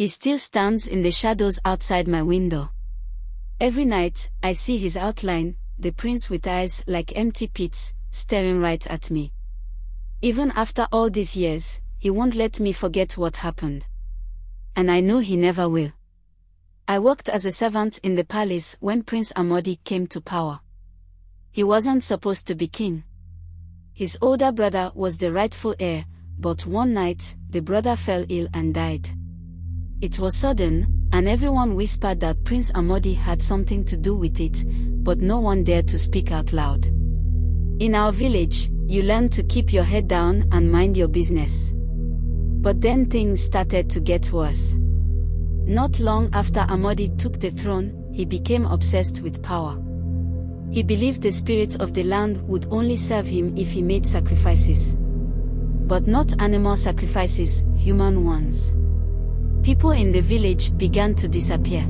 He still stands in the shadows outside my window. Every night, I see his outline, the prince with eyes like empty pits, staring right at me. Even after all these years, he won't let me forget what happened. And I know he never will. I worked as a servant in the palace when Prince Amadi came to power. He wasn't supposed to be king. His older brother was the rightful heir, but one night, the brother fell ill and died. It was sudden, and everyone whispered that Prince Amadi had something to do with it, but no one dared to speak out loud. In our village, you learn to keep your head down and mind your business. But then things started to get worse. Not long after Amadi took the throne, he became obsessed with power. He believed the spirit of the land would only serve him if he made sacrifices. But not animal sacrifices, human ones. People in the village began to disappear.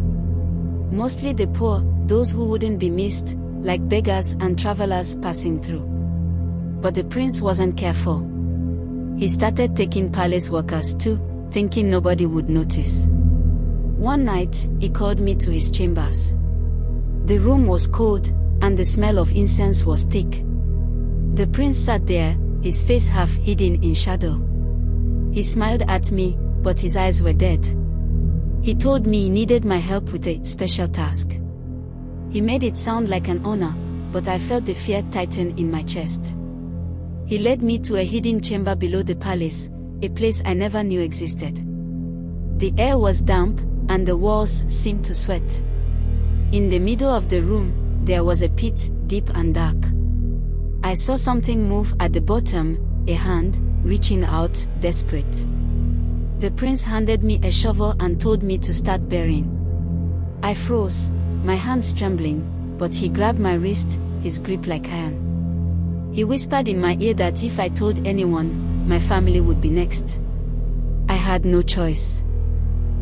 Mostly the poor, those who wouldn't be missed, like beggars and travelers passing through. But the prince wasn't careful. He started taking palace workers too, thinking nobody would notice. One night, he called me to his chambers. The room was cold, and the smell of incense was thick. The prince sat there, his face half hidden in shadow. He smiled at me, but his eyes were dead. He told me he needed my help with a special task. He made it sound like an honor, but I felt the fear tighten in my chest. He led me to a hidden chamber below the palace, a place I never knew existed. The air was damp, and the walls seemed to sweat. In the middle of the room, there was a pit, deep and dark. I saw something move at the bottom, a hand, reaching out, desperate. The prince handed me a shovel and told me to start burying. I froze, my hands trembling, but he grabbed my wrist, his grip like iron. He whispered in my ear that if I told anyone, my family would be next. I had no choice.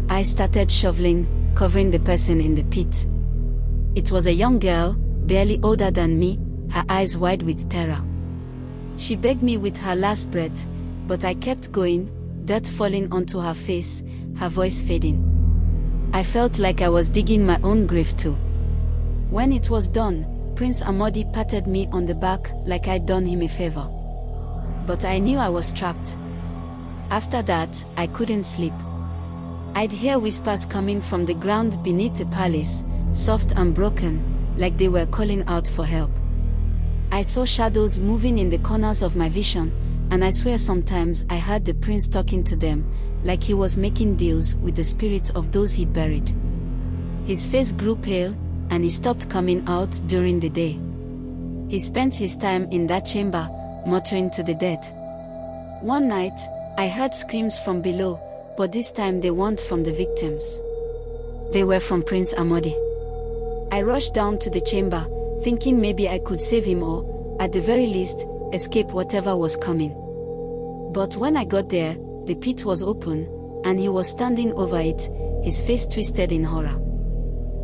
I started shoveling, covering the person in the pit. It was a young girl, barely older than me, her eyes wide with terror. She begged me with her last breath, but I kept going, dirt falling onto her face, her voice fading. I felt like I was digging my own grave too. When it was done, Prince Amadi patted me on the back like I'd done him a favor. But I knew I was trapped. After that, I couldn't sleep. I'd hear whispers coming from the ground beneath the palace, soft and broken, like they were calling out for help. I saw shadows moving in the corners of my vision, and I swear sometimes I heard the prince talking to them, like he was making deals with the spirits of those he'd buried. His face grew pale, and he stopped coming out during the day. He spent his time in that chamber, muttering to the dead. One night, I heard screams from below, but this time they weren't from the victims. They were from Prince Amadi. I rushed down to the chamber, thinking maybe I could save him or, at the very least, escape whatever was coming. But when I got there, the pit was open, and he was standing over it, his face twisted in horror.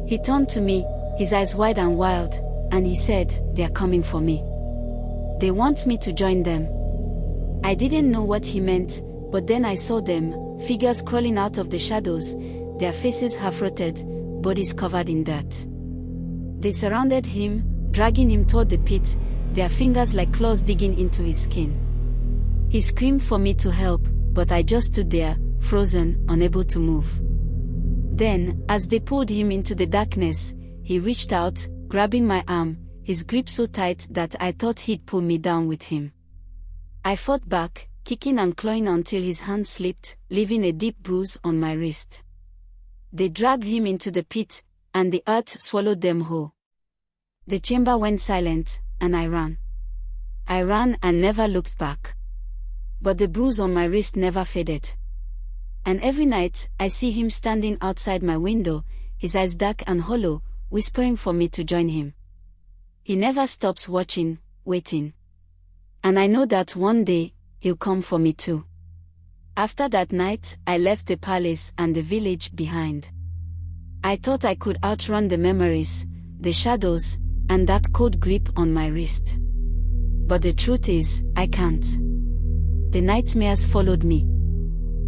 He turned to me, his eyes wide and wild, and he said, "They're coming for me. They want me to join them." I didn't know what he meant, but then I saw them, figures crawling out of the shadows, their faces half-rotted, bodies covered in dirt. They surrounded him, dragging him toward the pit, their fingers like claws digging into his skin. He screamed for me to help, but I just stood there, frozen, unable to move. Then, as they pulled him into the darkness, he reached out, grabbing my arm, his grip so tight that I thought he'd pull me down with him. I fought back, kicking and clawing until his hand slipped, leaving a deep bruise on my wrist. They dragged him into the pit, and the earth swallowed them whole. The chamber went silent, and I ran. I ran and never looked back. But the bruise on my wrist never faded. And every night, I see him standing outside my window, his eyes dark and hollow, whispering for me to join him. He never stops watching, waiting. And I know that one day, he'll come for me too. After that night, I left the palace and the village behind. I thought I could outrun the memories, the shadows, and that cold grip on my wrist. But the truth is, I can't. The nightmares followed me.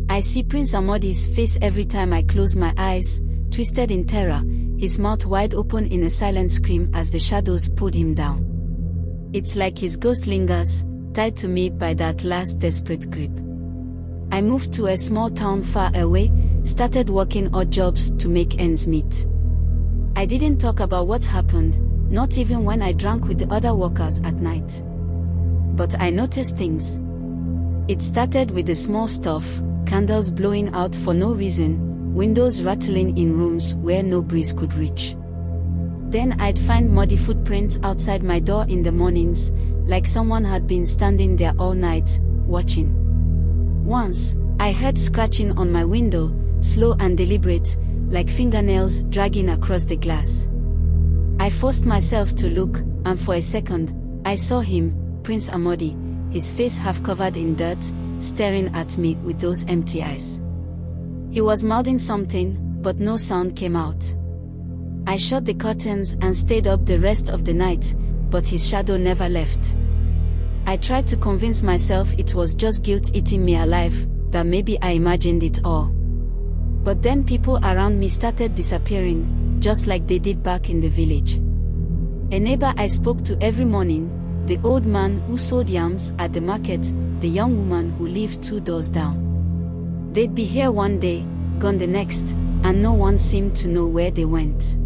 I see Prince Amadi's face every time I close my eyes, twisted in terror, his mouth wide open in a silent scream as the shadows pulled him down. It's like his ghost lingers, tied to me by that last desperate grip. I moved to a small town far away, started working odd jobs to make ends meet. I didn't talk about what happened, not even when I drank with the other workers at night. But I noticed things. It started with the small stuff, candles blowing out for no reason, windows rattling in rooms where no breeze could reach. Then I'd find muddy footprints outside my door in the mornings, like someone had been standing there all night, watching. Once, I heard scratching on my window, slow and deliberate, like fingernails dragging across the glass. I forced myself to look, and for a second, I saw him, Prince Amadi, his face half covered in dirt, staring at me with those empty eyes. He was mouthing something, but no sound came out. I shut the curtains and stayed up the rest of the night, but his shadow never left. I tried to convince myself it was just guilt eating me alive, that maybe I imagined it all. But then people around me started disappearing, just like they did back in the village. A neighbor I spoke to every morning, the old man who sold yams at the market, the young woman who lived 2 doors down. They'd be here one day, gone the next, and no one seemed to know where they went.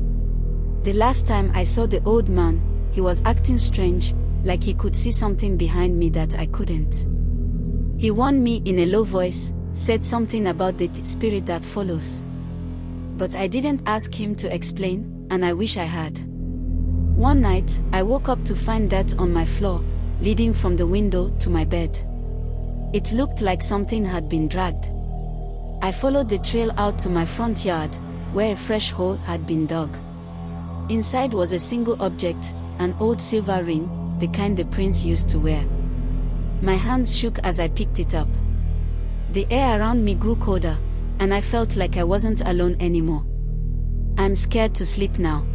The last time I saw the old man, he was acting strange, like he could see something behind me that I couldn't. He warned me in a low voice, said something about the spirit that follows. But I didn't ask him to explain, and I wish I had. One night, I woke up to find dirt on my floor, leading from the window to my bed. It looked like something had been dragged. I followed the trail out to my front yard, where a fresh hole had been dug. Inside was a single object, an old silver ring, the kind the prince used to wear. My hands shook as I picked it up. The air around me grew colder, and I felt like I wasn't alone anymore. I'm scared to sleep now.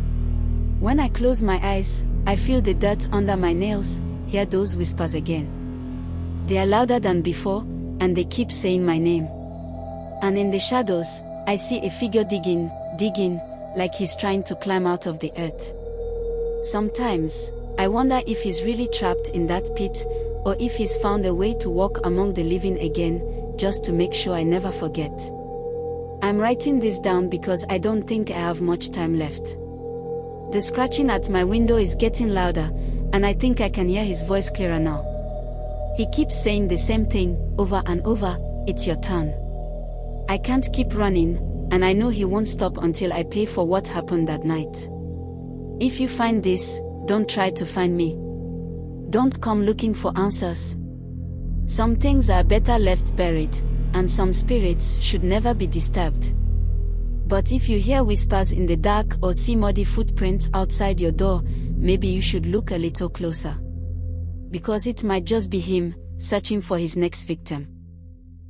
When I close my eyes, I feel the dirt under my nails, hear those whispers again. They are louder than before, and they keep saying my name. And in the shadows, I see a figure digging, like he's trying to climb out of the earth. Sometimes, I wonder if he's really trapped in that pit, or if he's found a way to walk among the living again, just to make sure I never forget. I'm writing this down because I don't think I have much time left. The scratching at my window is getting louder, and I think I can hear his voice clearer now. He keeps saying the same thing, over and over, "It's your turn." I can't keep running, and I know he won't stop until I pay for what happened that night. If you find this, don't try to find me. Don't come looking for answers. Some things are better left buried, and some spirits should never be disturbed. But if you hear whispers in the dark or see muddy footprints outside your door, maybe you should look a little closer. Because it might just be him, searching for his next victim.